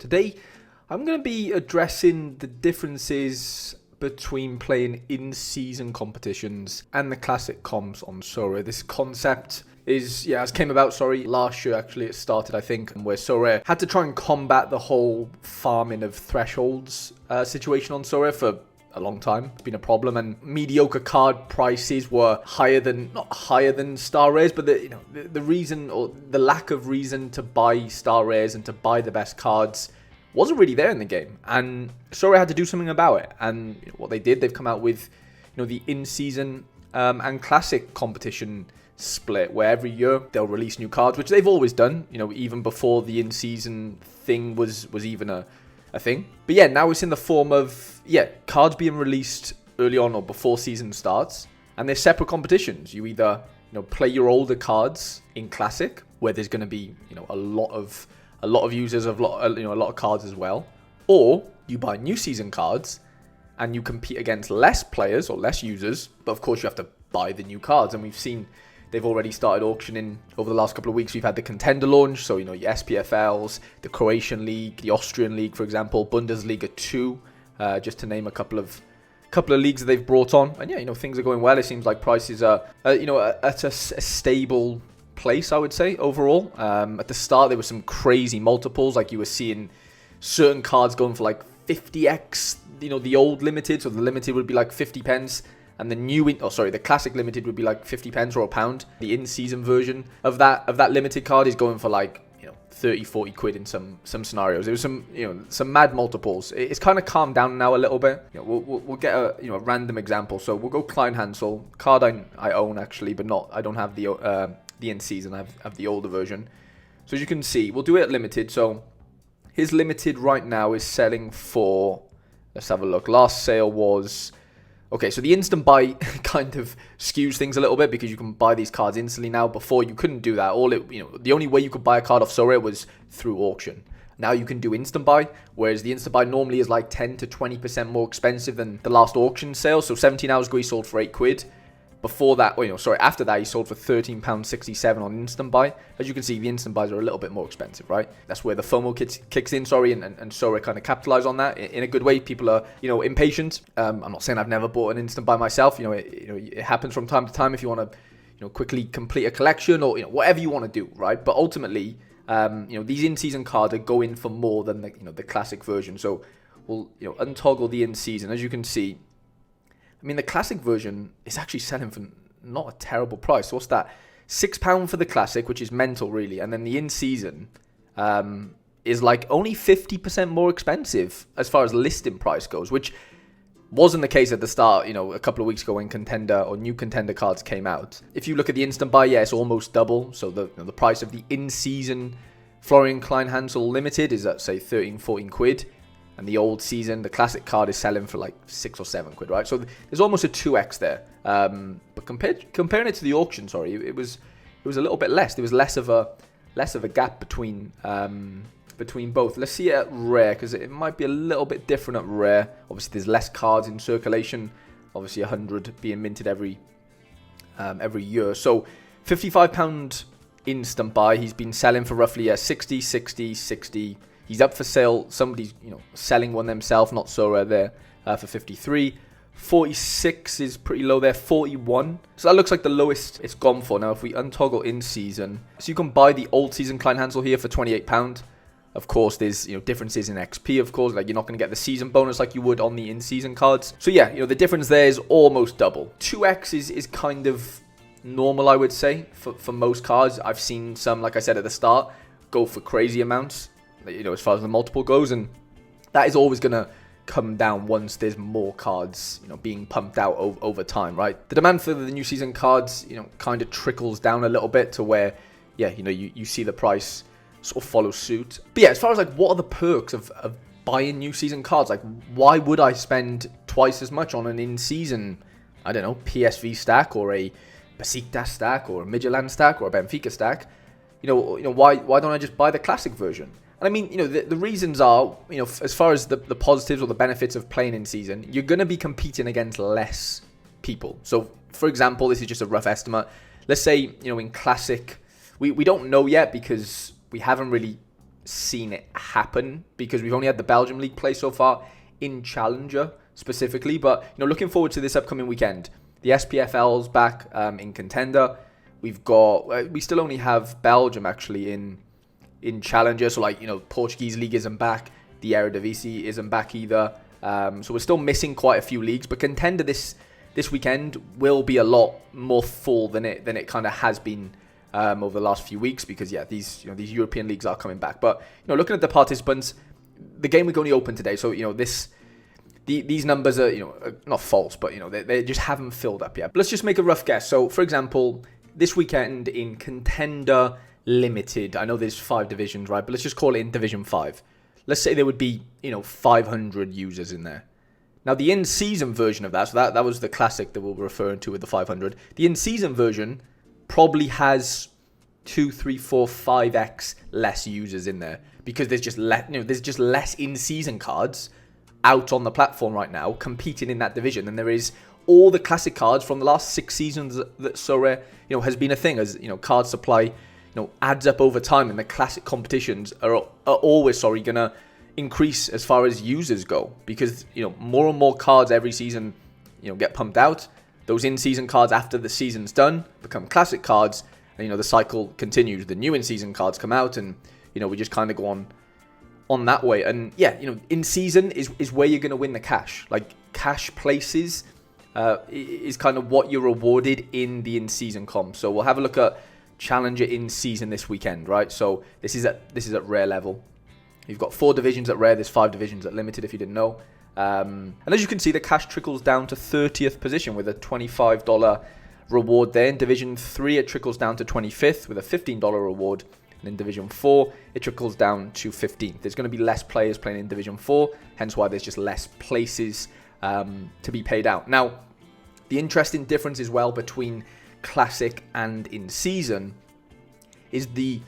Today, I'm going to be addressing the differences between playing in-season competitions and the classic comps on Sorare. This concept came about last year. Actually, it started, I think, where Sorare had to try and combat the whole farming of thresholds situation on Sorare for a long time. It's been a problem, and mediocre card prices were not higher than star rares, but the reason, or the lack of reason, to buy star rares and to buy the best cards wasn't really there in the game, and Sorare had to do something about it. And what they did, they've come out with the in-season and classic competition split, where every year they'll release new cards, which they've always done, even before the in-season thing was even a thing. But yeah, now it's in the form of cards being released early on or before season starts, and they're separate competitions. You either play your older cards in classic, where there's going to be a lot of users of a lot of cards as well, or you buy new season cards and you compete against less players or less users, but of course you have to buy the new cards. And we've seen they've already started auctioning over the last couple of weeks. We've had the contender launch, so your SPFLs, the Croatian League, the Austrian League, for example, Bundesliga 2, just to name a couple of leagues that they've brought on. And things are going well. It seems like prices are at a stable place, I would say, overall. At the start there were some crazy multiples, like you were seeing certain cards going for like 50x, the old limited. So the limited would be like 50 pence, and the classic limited would be like 50 pence or a pound. The in-season version of that limited card is going for like 30-40 quid in some scenarios. There was some mad multiples. It's kind of calmed down now a little bit. We'll get a random example. So we'll go Klein Hansel, card I own actually, but I don't have the in-season. I have the older version. So as you can see, we'll do it at limited. So his limited right now is selling for, let's have a look. Last sale was, okay, so the instant buy kind of skews things a little bit, because you can buy these cards instantly now. Before, you couldn't do that. The only way you could buy a card off Sorare was through auction. Now you can do instant buy, whereas the instant buy normally is like 10 to 20% more expensive than the last auction sale. So 17 hours ago he sold for 8 quid. Before that, after that, he sold for £13.67 on instant buy. As you can see, the instant buys are a little bit more expensive, right? That's where the FOMO kicks in, and Sorare kind of capitalize on that in a good way. People are, impatient. I'm not saying I've never bought an instant buy myself. It happens from time to time if you want to, quickly complete a collection or, whatever you want to do, right? But ultimately, these in-season cards are going for more than the classic version. So we'll, untoggle the in-season. As you can see, the classic version is actually selling for not a terrible price. So what's that? £6 for the classic, which is mental, really. And then the in-season is like only 50% more expensive as far as listing price goes, which wasn't the case at the start, a couple of weeks ago when contender or new contender cards came out. If you look at the instant buy, it's almost double. So the price of the in-season Florian Klein Hansel Limited is at, say, 13, 14 quid. And the old season, the classic card, is selling for like 6 or 7 quid, right? So there's almost a 2x there. But comparing it to the auction, it was a little bit less. There was less of a gap between both. Let's see it at rare, because it might be a little bit different at rare. Obviously, there's less cards in circulation. Obviously, 100 being minted every year. So £55 instant buy. He's been selling for roughly 60, 60, 60. He's up for sale. Somebody's selling one themselves, not Sorare there, for 53. 46 is pretty low there. 41. So that looks like the lowest it's gone for. Now, if we untoggle in season, so you can buy the old season Klein Hansel here for £28. Of course, there's differences in XP. Of course, like you're not going to get the season bonus like you would on the in-season cards. So yeah, the difference there is almost double. 2x is kind of normal, I would say, for most cards. I've seen some, like I said at the start, go for crazy amounts, as far as the multiple goes, and that is always going to come down once there's more cards, being pumped out over time, right? The demand for the new season cards, kind of trickles down a little bit to where, you see the price sort of follow suit. But yeah, as far as like what are the perks of buying new season cards, like why would I spend twice as much on an in-season, I don't know, PSV stack or a Besiktas stack or a Midtjylland stack or a Benfica stack? Why don't I just buy the classic version? And the reasons are, as far as the positives or the benefits of playing in season, you're going to be competing against less people. So, for example, this is just a rough estimate. Let's say, in classic, we don't know yet because we haven't really seen it happen because we've only had the Belgium League play so far in Challenger specifically. But looking forward to this upcoming weekend. The SPFL's back in Contender. We still only have Belgium actually in Challenger. So Portuguese League isn't back. The Eredivisie isn't back either. So we're still missing quite a few leagues. But Contender this weekend will be a lot more full than it kind of has been over the last few weeks, because these European leagues are coming back. But looking at the participants, the game week only opened today, so these numbers are not false, but they just haven't filled up yet. But let's just make a rough guess. So for example, this weekend in Contender Limited, I know there's 5 divisions, right? But let's just call it in Division 5. Let's say there would be 500 users in there. Now the in-season version of that, so that was the classic that we're referring to with the 500. The in-season version probably has 2, 3, 4, 5x less users in there, because there's just less in-season cards out on the platform right now competing in that division than there is all the classic cards from the last 6 seasons that Sorare has been a thing, as card supply adds up over time, and the classic competitions are always gonna increase as far as users go, because more and more cards every season get pumped out. Those in-season cards, after the season's done, become classic cards, and the cycle continues. The new in-season cards come out, and we just kind of go on that way. And in-season is where you're going to win the cash. Like, cash places is kind of what you're rewarded in the in-season comp. So we'll have a look at Challenger in-season this weekend, right? So this is at rare level. You've got 4 divisions at rare. There's 5 divisions at limited, if you didn't know. And as you can see, the cash trickles down to 30th position with a $25 reward there. In Division 3, it trickles down to 25th with a $15 reward. And in Division 4, it trickles down to 15th. There's going to be less players playing in Division 4, hence why there's just less places to be paid out. Now, the interesting difference as well between Classic and in-season is the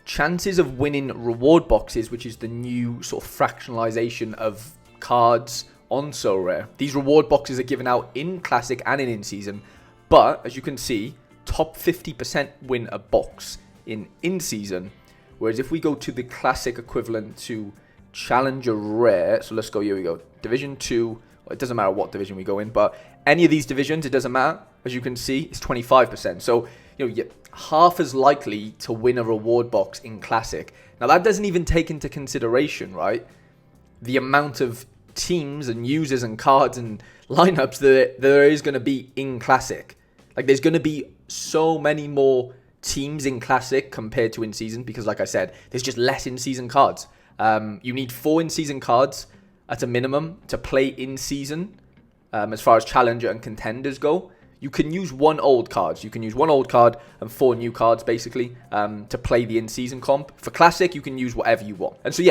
chances of winning reward boxes, which is the new sort of fractionalization of cards on Sorare. These reward boxes are given out in Classic and in-season, but as you can see, top 50% win a box in-season, whereas if we go to the Classic equivalent to Challenger Rare, so let's go, here we go, Division 2, well, it doesn't matter what division we go in, but any of these divisions, it doesn't matter, as you can see, it's 25%. So, you're half as likely to win a reward box in Classic. Now, that doesn't even take into consideration, right, the amount of teams and users and cards and lineups that there is going to be in Classic. Like, there's going to be so many more teams in Classic compared to in season, because like I said, there's just less in season cards. You need 4 in season cards at a minimum to play in season. As far as Challenger and Contenders go, you can use 1 old card. You can use 1 old card and 4 new cards, basically, to play the in-season comp. For Classic, you can use whatever you want. And so,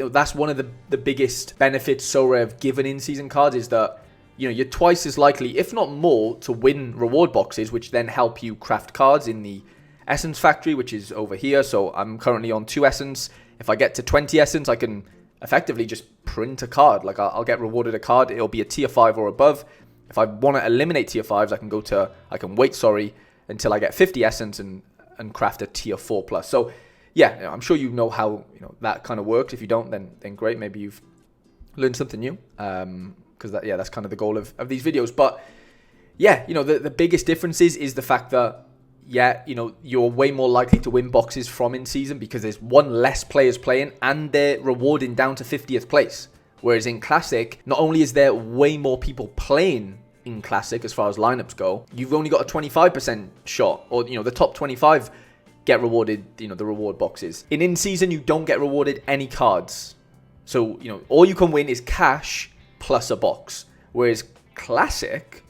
that's one of the biggest benefits Sorare have given in-season cards, is that, you're twice as likely, if not more, to win reward boxes, which then help you craft cards in the Essence Factory, which is over here. So I'm currently on 2 Essence. If I get to 20 Essence, I can effectively just print a card. Like, I'll get rewarded a card. It'll be a tier 5 or above. If I want to eliminate tier 5s, I can wait until I get 50 Essence and craft a tier 4 plus. So I'm sure you know how that kind of works. If you don't, then great. Maybe you've learned something new. Because that's kind of the goal of these videos. But the biggest difference is the fact that you're way more likely to win boxes from in-season, because there's 1 less players playing and they're rewarding down to 50th place. Whereas in Classic, not only is there way more people playing in Classic as far as lineups go, you've only got a 25% shot, or the top 25 get rewarded, the reward boxes. In-season, you don't get rewarded any cards. So, all you can win is cash plus a box. Whereas Classic,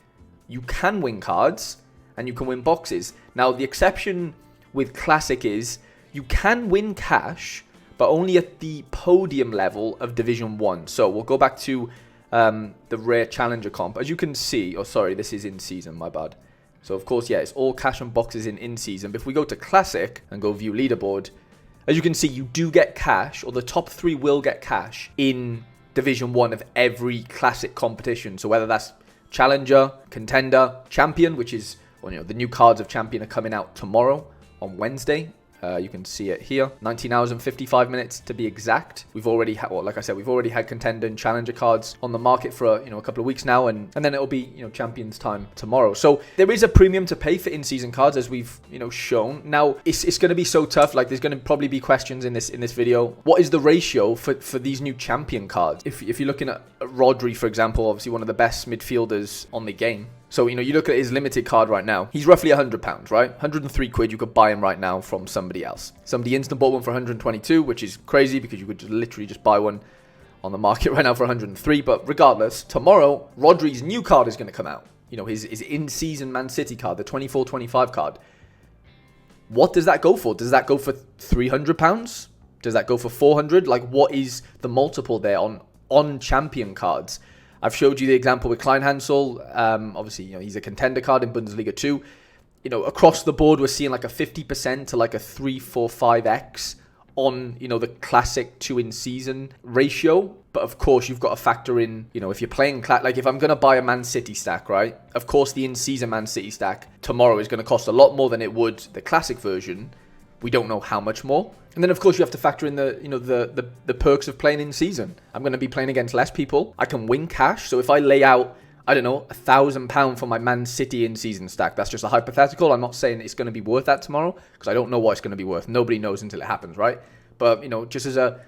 you can win cards and you can win boxes. Now, the exception with Classic is you can win cash, but only at the podium level of Division 1. So we'll go back to the Rare Challenger comp. As you can see, this is in-season, my bad. So, of course, it's all cash and boxes in-season. But if we go to Classic and go view leaderboard, as you can see, you do get cash, or the top 3 will get cash in Division 1 of every Classic competition. So whether that's Challenger, Contender, Champion, which is, the new cards of Champion are coming out tomorrow on Wednesday. You can see it here, 19 hours and 55 minutes to be exact. We've already had, well, like I said, we've already had contender and challenger cards on the market for a couple of weeks now, and then it'll be champions time tomorrow. So there is a premium to pay for in-season cards, as we've shown. Now it's going to be so tough. Like, there's going to probably be questions in this video. What is the ratio for these new champion cards? If you're looking at Rodri, for example, obviously one of the best midfielders on the game. So, you look at his limited card right now. He's roughly £100, right? 103 quid. You could buy him right now from somebody else. Somebody instant bought one for 122, which is crazy because you could literally just buy one on the market right now for 103. But regardless, tomorrow, Rodri's new card is going to come out. His in-season Man City card, the 24-25 card. What does that go for? Does that go for £300? Does that go for 400? Like, what is the multiple there on champion cards? I've showed you the example with Klein Hansel. Obviously, he's a contender card in Bundesliga 2. Across the board, we're seeing like a 50% to like a 3, 4, 5x on, the classic 2 in season ratio. But of course, you've got to factor in, if you're playing, like if I'm going to buy a Man City stack, right? Of course, the in-season Man City stack tomorrow is going to cost a lot more than it would the classic version. We don't know how much more. And then, of course, you have to factor in the perks of playing in season. I'm going to be playing against less people. I can win cash. So if I lay out, I don't know, £1,000 for my Man City in season stack, that's just a hypothetical. I'm not saying it's going to be worth that tomorrow because I don't know what it's going to be worth. Nobody knows until it happens, right? But, just as a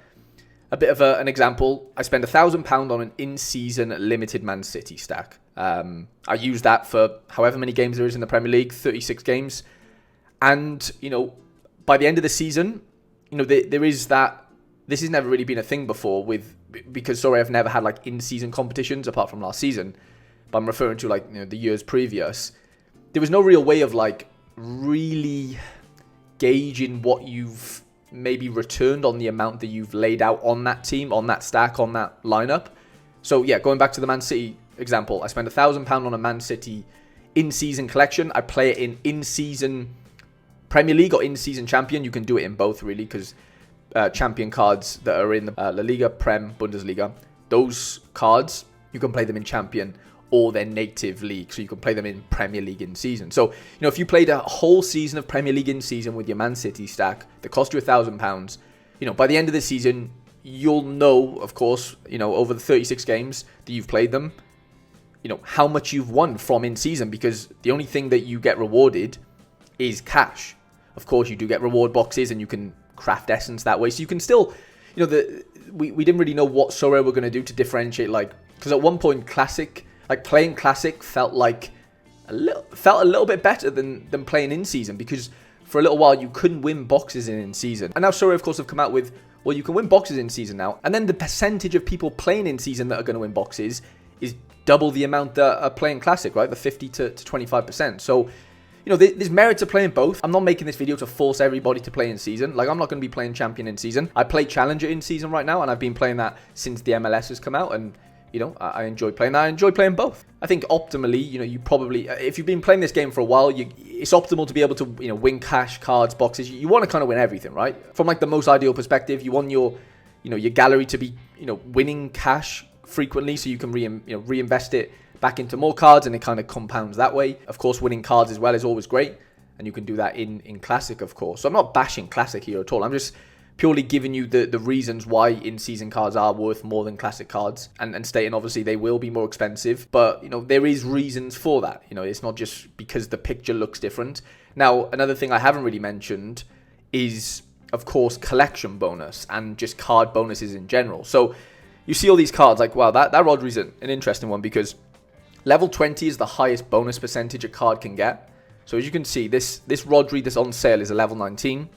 bit of an example, I spend £1,000 on an in-season limited Man City stack. I use that for however many games there is in the Premier League, 36 games. And, by the end of the season, there is that. This has never really been a thing before because sorry, I've never had like in-season competitions apart from last season. But I'm referring to like the years previous. There was no real way of like really gauging what you've maybe returned on the amount that you've laid out on that team, on that stack, on that lineup. So yeah, going back to the Man City example, I spend £1,000 on a Man City in-season collection. I play it in-season Premier League or in-season champion. You can do it in both really because champion cards that are in the La Liga, Prem, Bundesliga, those cards, you can play them in champion or their native league. So you can play them in Premier League in season. So, if you played a whole season of Premier League in season with your Man City stack that cost you £1,000, by the end of the season, you'll know, of course, over the 36 games that you've played them, how much you've won from in season, because the only thing that you get rewarded is cash. Of course, you do get reward boxes and you can craft essence that way. So you can still, we didn't really know what Sorare were going to do to differentiate, because at one point, playing classic felt a little bit better than playing in season, because for a little while you couldn't win boxes in season. And now Sorare, of course, have come out with, well, you can win boxes in season now. And then the percentage of people playing in season that are going to win boxes is double the amount that are playing classic, right? The 50 to 25%. So, there's merit to playing both. I'm not making this video to force everybody to play in season. I'm not going to be playing champion in season. I play challenger in season right now, and I've been playing that since the MLS has come out. And, I enjoy playing that. I enjoy playing both. I think optimally, you probably, if you've been playing this game for a while, it's optimal to be able to, win cash, cards, boxes. You want to kind of win everything, right? From the most ideal perspective, you want your gallery to be, winning cash frequently so you can reinvest it back into more cards, and it kind of compounds that way. Of course, winning cards as well is always great, and you can do that in Classic, of course. So I'm not bashing Classic here at all. I'm just purely giving you the reasons why in-season cards are worth more than Classic cards, and stating obviously they will be more expensive, but there is reasons for that. It's not just because the picture looks different. Now, another thing I haven't really mentioned is, of course, collection bonus and just card bonuses in general. So you see all these cards wow, that Rodri's an interesting one, because level 20 is the highest bonus percentage a card can get. So as you can see, this Rodri that's on sale is a level 19.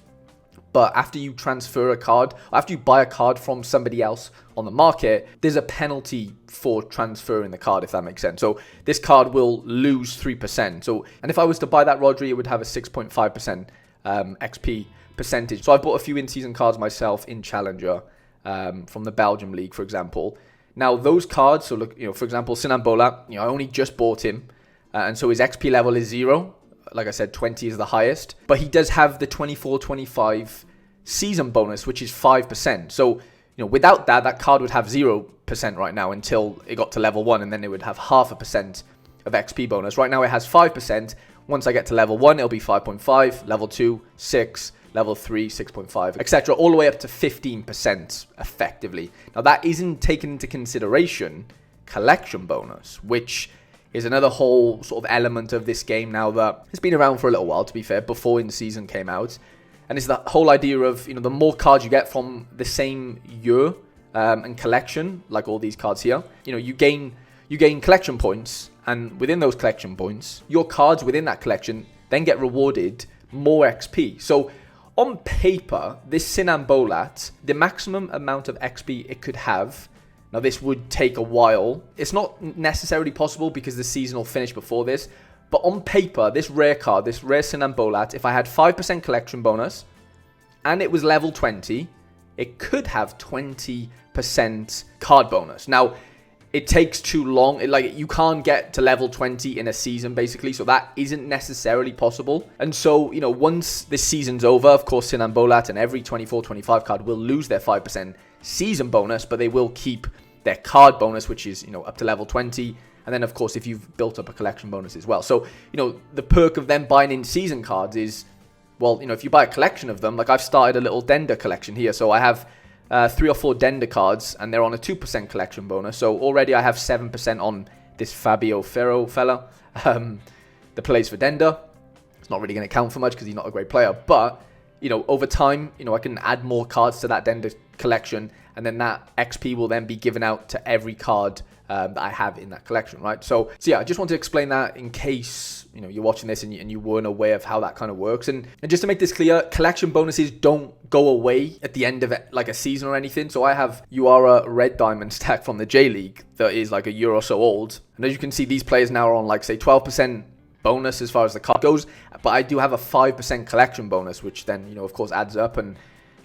But after you transfer a card, after you buy a card from somebody else on the market, there's a penalty for transferring the card, if that makes sense. So this card will lose 3%. And if I was to buy that Rodri, it would have a 6.5% XP percentage. So I bought a few in-season cards myself in Challenger from the Belgium League, for example. Now, those cards, so look, for example, Sinan Bola, I only just bought him, and so his XP level is 0. Like I said, 20 is the highest, but he does have the 24-25 season bonus, which is 5%. So, without that card would have 0% right now until it got to level 1, and then it would have 0.5% of XP bonus. Right now, it has 5%. Once I get to level 1, it'll be 5.5, level 2, 6, level 3, 6.5, etc., all the way up to 15% effectively. Now, that isn't taken into consideration collection bonus, which is another whole sort of element of this game now that has been around for a little while, to be fair, before in season came out. And it's that whole idea of, the more cards you get from the same year and collection, like all these cards here, you gain collection points, and within those collection points, your cards within that collection then get rewarded more XP. So on paper, this Sinan Bolat, the maximum amount of XP it could have, now this would take a while. It's not necessarily possible because the season will finish before this, but on paper, this rare card, this rare Sinan Bolat, if I had 5% collection bonus and it was level 20, it could have 20% card bonus. Now, it takes too long. You can't get to level 20 in a season, basically, so that isn't necessarily possible. And so, once this season's over, of course, Sinan Bolat and every 24-25 card will lose their 5% season bonus, but they will keep their card bonus, which is, up to level 20. And then, of course, if you've built up a collection bonus as well. So, the perk of them buying in season cards is, well, if you buy a collection of them, like I've started a little Dender collection here. So I have 3 or 4 Dender cards, and they're on a 2% collection bonus. So already I have 7% on this Fabio Ferro fella that plays for Dender. It's not really going to count for much because he's not a great player. But, over time, I can add more cards to that Dender collection, and then that XP will then be given out to every card that I have in that collection, right? So yeah, I just want to explain that in case, you're watching this and you weren't aware of how that kind of works. And just to make this clear, collection bonuses don't go away at the end of it, like a season or anything. So I have Uara Red Diamond stack from the J League that is like a year or so old. And as you can see, these players now are on like, say, 12% bonus as far as the card goes. But I do have a 5% collection bonus, which then, of course, adds up. And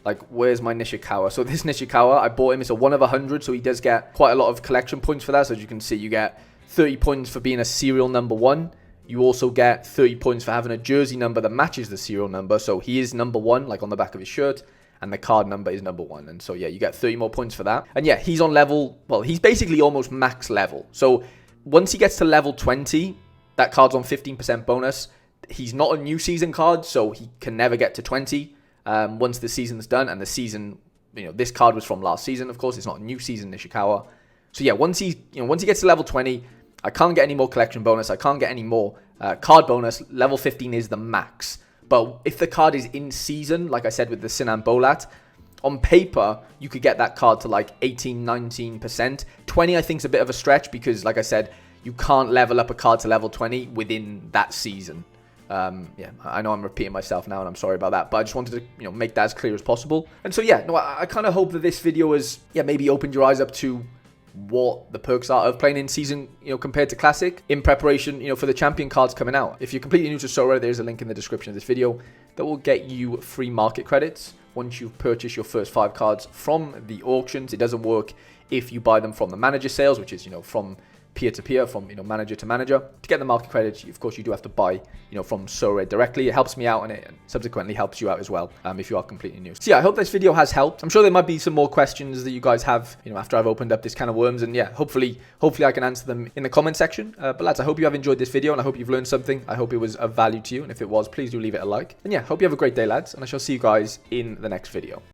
like, where's my Nishikawa? So this Nishikawa, I bought him. It's a 1 of 100, so he does get quite a lot of collection points for that. So as you can see, you get 30 points for being a serial number 1. You also get 30 points for having a jersey number that matches the serial number. So he is number 1, like on the back of his shirt, and the card number is number 1. And so, yeah, you get 30 more points for that. And yeah, he's on level, well, he's basically almost max level. So once he gets to level 20, that card's on 15% bonus. He's not a new season card, so he can never get to 20. Once the season's done, and the season, this card was from last season, of course, it's not a new season Nishikawa. So yeah, once he gets to level 20, I can't get any more collection bonus, I can't get any more card bonus. Level 15 is the max. But if the card is in season, like I said with the Sinan Bolat, on paper, you could get that card to like 18, 19%. 20, I think, is a bit of a stretch because, like I said, you can't level up a card to level 20 within that season. Yeah, I know I'm repeating myself now, and I'm sorry about that, but I just wanted to, make that as clear as possible. And so, yeah, no, I kind of hope that this video has, maybe opened your eyes up to what the perks are of playing in season, compared to classic, in preparation, for the champion cards coming out. If you're completely new to Sorare, there's a link in the description of this video that will get you free market credits once you've purchased your first 5 cards from the auctions. It doesn't work if you buy them from the manager sales, which is, from peer-to-peer, from manager to manager. To get the market credits, of course, you do have to buy from Sorare directly. It helps me out, and it subsequently helps you out as well if you are completely new. So yeah, I hope this video has helped. I'm sure there might be some more questions that you guys have after I've opened up this can of worms, and yeah, hopefully I can answer them in the comment section. But lads, I hope you have enjoyed this video, and I hope you've learned something. I hope it was of value to you, and if it was, please do leave it a like. And yeah, hope you have a great day, lads, and I shall see you guys in the next video.